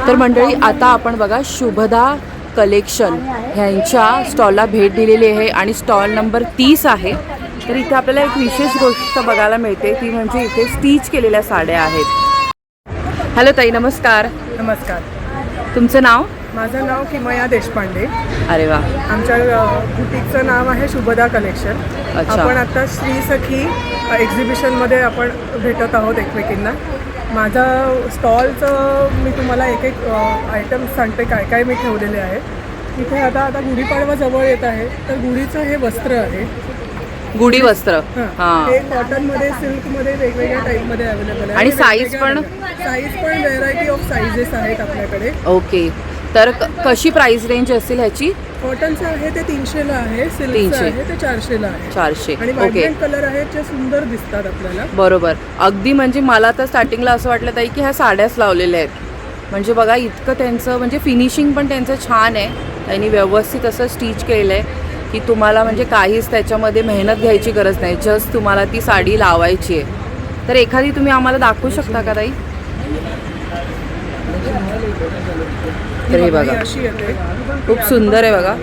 तर मंडळी आता आपण बघा शुभदा कलेक्शन ह्यांच्या स्टॉलला भेट दिलेली आहे आणि स्टॉल नंबर 30 आहे. तर इथे आपल्याला एक विशेष गोष्ट बघायला मिळते ती म्हणजे इथे स्टिच केलेल्या साड्या आहेत. हॅलो ताई, नमस्कार. नमस्कार. तुमचं नाव? माझं नाव किमया देशपांडे. अरे वा. आमच्या बुटीकचं नाव आहे शुभदा कलेक्शन. अच्छा. आपण आता श्री सखी एक्झिबिशनमध्ये आपण भेटत आहोत एकमेकींना. माझा स्टॉलचं मी तुम्हाला एक एक आयटम सांगते काय काय मी ठेवलेले आहे. इथे आता गुढीपाडवा जवळ येत आहे, तर गुढीचं हे वस्त्र आहे. गुढी वस्त्र. हां, हे कॉटनमध्ये सिल्कमध्ये वेगवेगळ्या टाईपमध्ये अवेलेबल आहे आणि साईज पण व्हेरायटी ऑफ साईजेस आहेत आपल्याकडे. ओके. तर कशी प्राइस रेंज असेल ह्याची? कॉटनचं आहे ते 300ला आहे, सिल्कचं आहे ते 400ला आहे. 400. आणि व्हायब्रंट कलर आहेत जे सुंदर दिसतात आपल्याला. बरोबर. अगदी म्हणजे मला तर स्टार्टिंगला असं वाटलं ताई की ह्या साड्याच लावलेल्या आहेत. म्हणजे बघा इतकं त्यांचं म्हणजे फिनिशिंग पण त्यांचं छान आहे. त्यांनी व्यवस्थित असं स्टिच केलं आहे की तुम्हाला म्हणजे काहीच त्याच्यामध्ये मेहनत घ्यायची गरज नाही, जस्ट तुम्हाला ती साडी लावायची आहे. तर एखादी तुम्ही आम्हाला दाखवू शकता का ताई? तर हे बघा खूप सुंदर आहे बघा.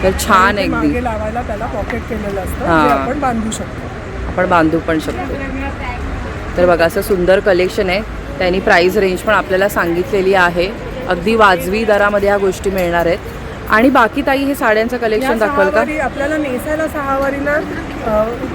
तर छान आहे मागे लावायला त्याला पॉकेट केलेलं असतं जे आपण बांधू शकतो. आपण बांधू पण शकतो. तर बघा असं सुंदर कलेक्शन आहे. त्यांनी प्राइस रेंज पण आपल्याला सांगितलेली आहे. अगदी वाजवी दरामध्ये ह्या गोष्टी मिळणार आहेत. आणि बाकी ताई हे साड्यांचं कलेक्शन दाखवाल का? आपल्याला नेसायला सहावारी ना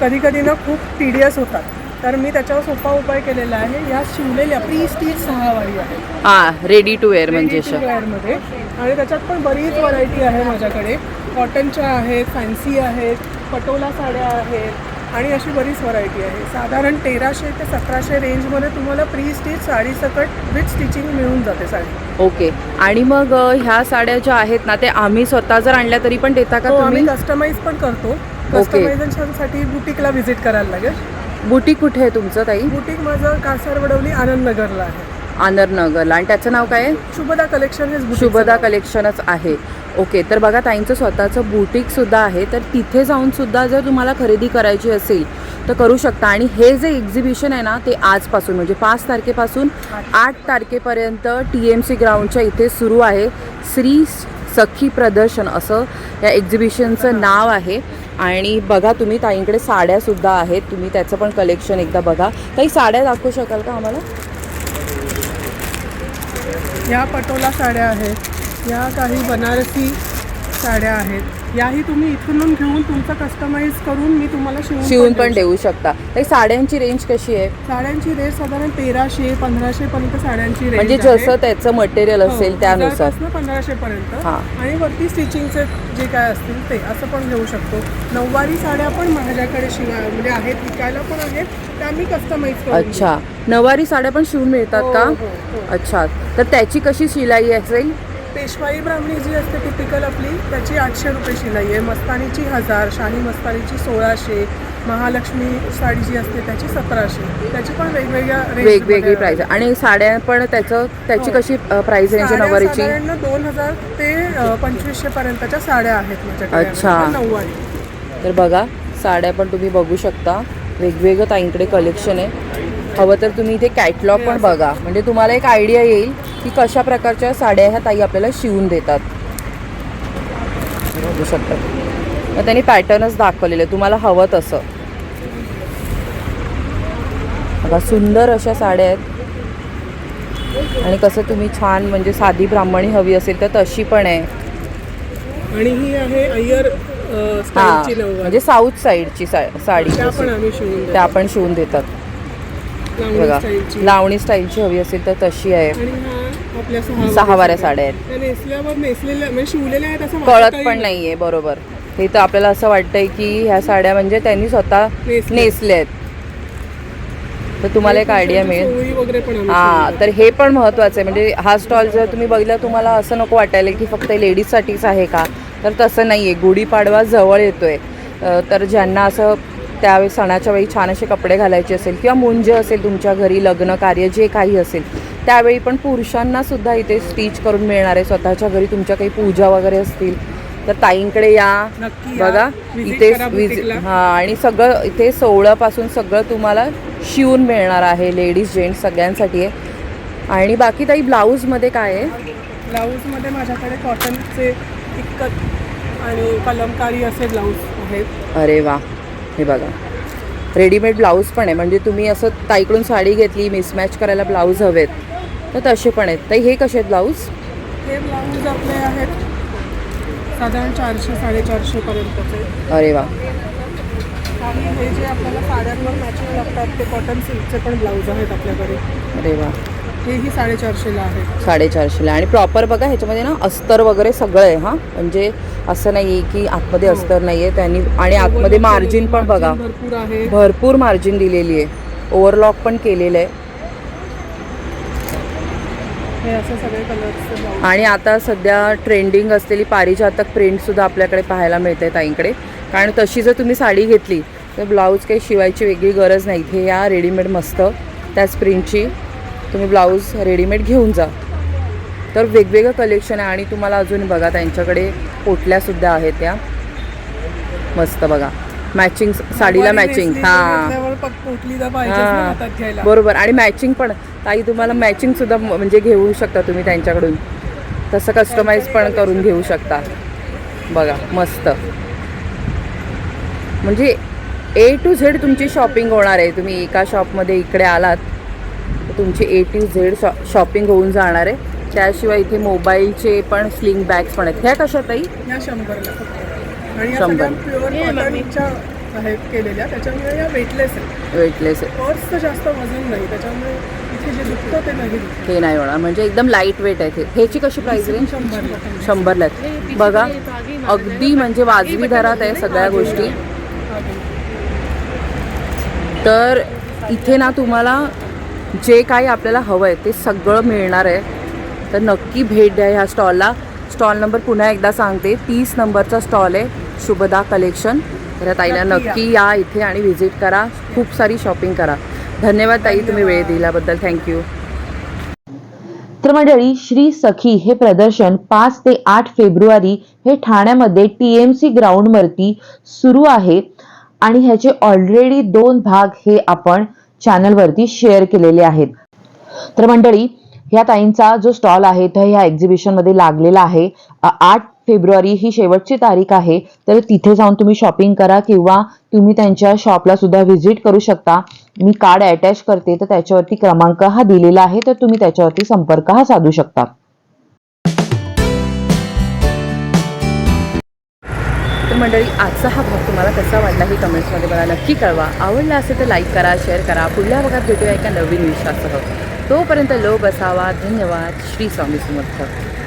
कधी कधी ना खूप टीडियस होतात, तर मी त्याच्यावर सोपा उपाय केलेला आहे. या शिवलेल्या प्री स्टिच सहावारी आहे. रेडी टू वेअर म्हणजे मध्ये. आणि त्याच्यात पण बरीच व्हरायटी आहे माझ्याकडे. कॉटनच्या आहेत, फॅन्सी आहेत, पटोला साड्या आहेत आणि अशी बरीच व्हरायटी आहे. साधारण 1300 ते 1700 रेंजमध्ये तुम्हाला प्री स्टिच साडी सकट विथ स्टिचिंग मिळून जाते साडी. ओके. आणि मग ह्या साड्या ज्या आहेत ना ते आम्ही स्वतः जर आणल्या तरी पण देता का तुम्ही? आम्ही कस्टमाइज पण करतो. कस्टमायझेशनसाठी बुटीकला व्हिजिट करायला लागेल. बुटीक कुठे आहे तुमचं ताई? बुटीक माझं कासारवडवली आनंदनगरला आहे. आनंदनगरला. आणि त्याचं नाव काय आहे? शुभदा कलेक्शन. हे शुभदा कलेक्शनच आहे. ओके. तर बघा ताईंचं स्वतःचं बुटीकसुद्धा आहे, तर तिथे जाऊनसुद्धा जर तुम्हाला खरेदी करायची असेल तर करू शकता. आणि हे जे एक्झिबिशन आहे ना ते आजपासून म्हणजे 5 तारखेपासून 8 तारखेपर्यंत TMC ग्राउंडच्या इथे सुरू आहे. श्री सखी प्रदर्शन असं या एक्झिबिशनचं नाव आहे. आणि बघा तुम्ही ताईंकडे साड्यासुद्धा आहेत, तुम्ही त्याचं पण कलेक्शन एकदा बघा. ताई साड्या दाखवू शकाल का आम्हाला? या पटोला साड्या आहेत, या काही बनारसी साड्या आहेत. याही तुम्ही इथून घेऊन तुमचं कस्टमाइज करून मी तुम्हाला शिवून पण देऊ शकता. ताई साड्यांची रेंज कशी आहे? साड्यांची रेंज साधारण 1300-1500 पर्यंत साड्यांची रेंज म्हणजे जसं त्याचं मटेरियल असेल त्यानुसार 1500 पर्यंत. आणि वरती स्टिचिंगचे जे काय असतील ते असं पण घेऊ शकतो. नऊवारी साड्या पण माझ्याकडे म्हणजे आहेत, विकायला पण आहेत, त्या मी कस्टमाइज करतो. अच्छा. नऊवारी साड्या पण शिवून मिळतात का? अच्छा. तर त्याची कशी शिलाई असेल? पेशवाई ब्राह्मणी जी असते टिपिकल आपली त्याची 800 रुपये शिलाई आहे. मस्तानीची 1000, शाही मस्तानीची 1600, महालक्ष्मी साडी जी असते त्याची 1700. त्याची पण वेगवेगळी प्राइस. आणि साड्या पण त्याची कशी प्राइस रेंज आहे नऊवारीची? 2000 ते 2500 पर्यंतच्या साड्या आहेत माझ्याकडे. अच्छा. नऊवारी. तर बघा साड्या पण तुम्ही बघू शकता. वेगवेगळं ताईंकडे कलेक्शन आहे. हवं तर तुम्ही इथे कॅटलॉग पण बघा, म्हणजे तुम्हाला एक आयडिया येईल की कशा प्रकारच्या साड्या ह्या ताई आपल्याला शिवून देतात. बघू शकता. मग त्यांनी पॅटर्नच दाखवलेले तुम्हाला हवं तसं. बघा सुंदर अशा साड्या आहेत. आणि कसं तुम्ही छान म्हणजे साधी ब्राह्मणी हवी असेल तर तशी पण आहे. आणि ही आहे अय्यर स्टाईलची म्हणजे साऊथ साईडची साडी त्या पण शिवून देतात. बघा लावणी स्टाईलची हवी असेल तर तशी आहे. सहावाऱ्या साड्या आहेत. कळत पण नाहीये. बरोबर. हे तर आपल्याला असं वाटतंय की ह्या साड्या म्हणजे त्यांनी स्वतः नेसल्या आहेत. तर तुम्हाला एक आयडिया मिळेल. तर हे पण महत्त्वाचं आहे. म्हणजे हा स्टॉल जर तुम्ही बघितला तुम्हाला असं नको वाटायला की फक्त लेडीजसाठीच आहे का, तर तसं नाही आहे. गुढीपाडवा जवळ येतोय, तर ज्यांना असं त्यावेळी सणाच्या वेळी छान असे कपडे घालायचे असेल किंवा मुंज असेल तुमच्या घरी, लग्न कार्य जे काही असेल त्यावेळी पण पुरुषांनासुद्धा इथे स्टिच करून मिळणार आहे. स्वतःच्या घरी तुमच्या काही पूजा वगैरे असतील तर ताईंकडे या. बघा इथे आणि सगळं इथे 16 पासून सगळं तुम्हाला शिवून मिळणार आहे. लेडीज जेंट्स सगळ्यांसाठी आहे. आणि बाकी ताई ब्लाऊजमध्ये काय आहे? ब्लाऊजमध्ये माझ्याकडे कॉटनचे इक्कत आणि कलमकारी असे ब्लाऊज आहेत. अरे वा, हे बघा रेडीमेड ब्लाऊज पण आहे. म्हणजे तुम्ही असं ताईकडून साडी घेतली, मिसमॅच करायला ब्लाऊज हवेत तर तसे पण आहेत. ताई हे कसे आहेत ब्लाऊज? हे ब्लाऊज आपले आहेत साधारण 400-450 पर्यंतचे. अरे वा. आणि हे जे आपल्याला साड्यांवर मॅचिंग लागतात ते कॉटन सिल्कचे पण ब्लाऊज आहेत आपल्याकडे. अरे वा. हेही 450ला आहेत. 450ला. आणि प्रॉपर बघा ह्याच्यामध्ये ना अस्तर वगैरे सगळं आहे. हां, म्हणजे असं नाही आहे की आतमध्ये अस्तर नाही आहे त्यांनी. आणि आतमध्ये मार्जिन पण बघा, भरपूर आहे, भरपूर मार्जिन दिलेली आहे. ओव्हरलॉक पण केलेलं आहे. हे असं सगळे कलर्सचे ब्लाऊज. आणि आता सध्या ट्रेंडिंग असलेली पारिजातक प्रिंटसुद्धा आपल्याकडे पाहायला मिळते ताईंकडे. कारण तशी जर तुम्ही साडी घेतली तर ब्लाऊज काही शिवायची वेगळी गरज नाही. हे या रेडीमेड मस्त त्याच प्रिंटची तुम्ही ब्लाऊज रेडीमेड घेऊन जा. तर वेगवेगळं कलेक्शन आहे. आणि तुम्हाला अजून बघा त्यांच्याकडे पोटल्यासुद्धा आहेत त्या मस्त बघा, मॅचिंग साडीला मॅचिंग. हां बरोबर. आणि मॅचिंग पण ताई तुम्हाला मॅचिंगसुद्धा म्हणजे घेऊ शकता तुम्ही त्यांच्याकडून. तसं कस्टमाइज पण करून घेऊ शकता. बघा मस्त, म्हणजे A to Z तुमची शॉपिंग होणार आहे. तुम्ही एका शॉपमध्ये इकडे आलात तर तुमची A to Z शॉपिंग होऊन जाणार आहे. त्याशिवाय इथे मोबाईलचे पण स्लिंग बॅग्स पण आहेत. ह्या कशा ताई? या 100ला फक्त. आणि या सगळ्या प्युअर कॉटनच्या आहेत केलेल्या, त्याच्यामुळे या वेटलेस आहेत. वेटलेस आहे. पर्सचं जास्त वजन नाही, त्याच्यामुळे इथे जे दुखतं ते नाही दुखतं. ते नाही होणार, म्हणजे एकदम लाईट वेट आहे. ह्याची कशी प्राईस रेंज? 100ला आहेत. बघा अगदी म्हणजे वाजवी दरात आहे सगळ्या गोष्टी. तर इथे ना तुम्हाला जे काही आपल्याला हवं आहे ते सगळं मिळणार आहे. तर नक्की भेट द्या ह्या स्टॉलला. स्टॉल नंबर पुन्हा एकदा सांगते, 30 नंबरचा स्टॉल आहे, शुभदा कलेक्शन. तर ताईला नक्की या इथे आणि व्हिजिट करा, खूप सारी शॉपिंग करा. धन्यवाद ताई, तुम्ही वेळ दिल्याबद्दल. थँक्यू. तर मंडळी, श्री सखी हे प्रदर्शन 5 ते 8 फेब्रुवारी हे ठाण्यामध्ये TMC ग्राउंडवरती सुरू आहे. आणि ह्याचे ऑलरेडी 2 भाग हे आपण चॅनलवरती शेअर केलेले आहेत. तर मंडळी, ह्या ताईंचा जो स्टॉल आहे तो ह्या एक्झिबिशनमध्ये लागलेला आहे. 8 फेब्रुवारी ही शेवटची तारीख आहे. तर तिथे जाऊन तुम्ही शॉपिंग करा किंवा तुम्ही त्यांच्या शॉपला सुद्धा व्हिजिट करू शकता. मी कार्ड अटॅच करते, तर त्याच्यावरती क्रमांक हा दिलेला आहे, तर तुम्ही त्याच्यावरती संपर्क हा साधू शकता. तर मंडळी, आजचा हा भाग तुम्हाला कसा वाटला हे कमेंट्समध्ये मला नक्की कळवा. आवडला असेल तर लाईक करा, शेअर करा. पुढल्या भागात भेटूया एका नवीन विश्वासासह. तोपर्यंत लोभ असावा. धन्यवाद. श्री स्वामी समर्थ.